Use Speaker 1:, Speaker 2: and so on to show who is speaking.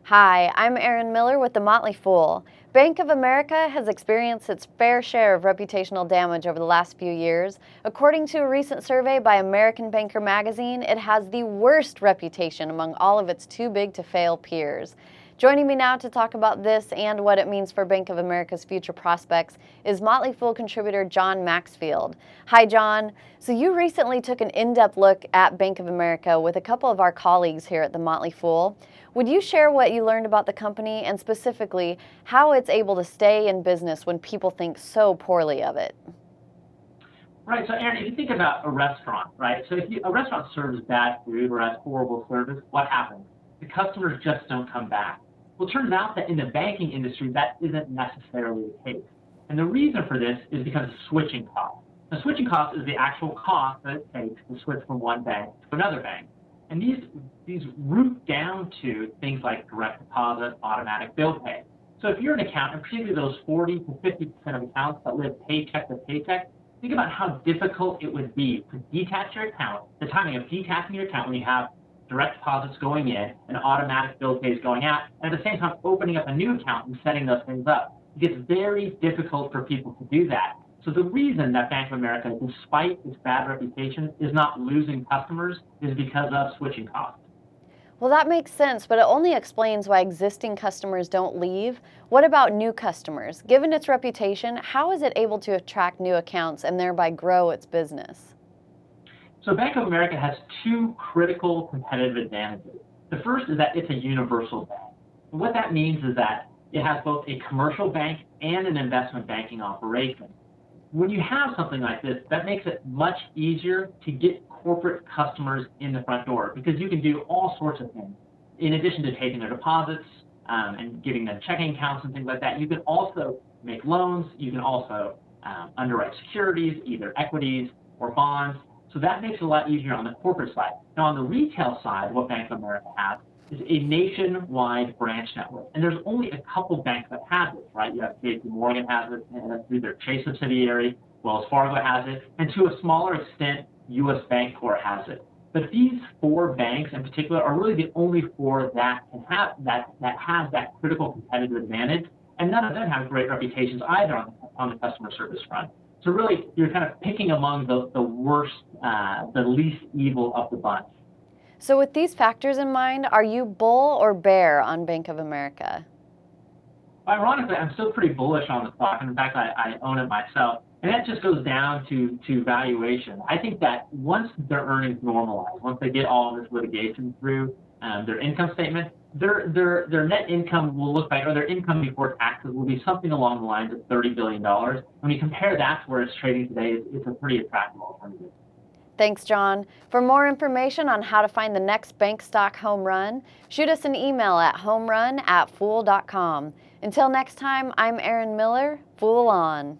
Speaker 1: Hi, I'm Erin Miller with the Motley Fool. Bank of America has experienced its fair share of reputational damage over the last few years. According to a recent survey by American Banker magazine, it has the worst reputation among all of its too-big-to-fail peers. Joining me now to talk about this and what it means for Bank of America's future prospects is Motley Fool contributor John Maxfield. Hi, John. So you recently took an in-depth look at Bank of America with a couple of our colleagues here at the Motley Fool. Would you share what you learned about the company and specifically how it's able to stay in business when people think so poorly of it?
Speaker 2: Right. So, Aaron, if you think about a restaurant, right? So, if a restaurant serves bad food or has horrible service, what happens? The customers just don't come back. Well, it turns out that in the banking industry, that isn't necessarily the case. And the reason for this is because of switching costs. Now, switching costs is the actual cost that it takes to switch from one bank to another bank. And these root down to things like direct deposit, automatic bill pay. So if you're an accountant, particularly those 40 to 50% of accounts that live paycheck to paycheck, think about how difficult it would be to detach your account, the timing of detaching your account when you have direct deposits going in and automatic bill pays going out, and at the same time opening up a new account and setting those things up. It gets very difficult for people to do that. So the reason that Bank of America, despite its bad reputation, is not losing customers is because of switching costs.
Speaker 1: Well, that makes sense, but it only explains why existing customers don't leave. What about new customers? Given its reputation, how is it able to attract new accounts and thereby grow its business?
Speaker 2: So Bank of America has two critical competitive advantages. The first is that it's a universal bank. And what that means is that it has both a commercial bank and an investment banking operation. When you have something like this, that makes it much easier to get corporate customers in the front door because you can do all sorts of things. In addition to taking their deposits and giving them checking accounts and things like that, you can also make loans. You can also underwrite securities, either equities or bonds. So that makes it a lot easier on the corporate side. Now, on the retail side, what Bank of America has is a nationwide branch network. And there's only a couple banks that have this, right? You have JP Morgan has it, and through their Chase subsidiary, Wells Fargo has it, and to a smaller extent, US Bancorp has it. But these four banks in particular are really the only four that can have that have that critical competitive advantage, and none of them have great reputations either on the customer service front. So really, you're kind of picking among the worst, the least evil of the bunch.
Speaker 1: So with these factors in mind, are you bull or bear on Bank of America?
Speaker 2: Ironically, I'm still pretty bullish on the stock, and in fact, I own it myself. And that just goes down to valuation. I think that once their earnings normalize, once they get all of this litigation through their income statement, their net income will look like, or their income before taxes will be something along the lines of $30 billion. When you compare that to where it's trading today, it's a pretty attractive alternative.
Speaker 1: Thanks, John. For more information on how to find the next bank stock home run, shoot us an email at homerun@fool.com. Until next time, I'm Erin Miller. Fool on.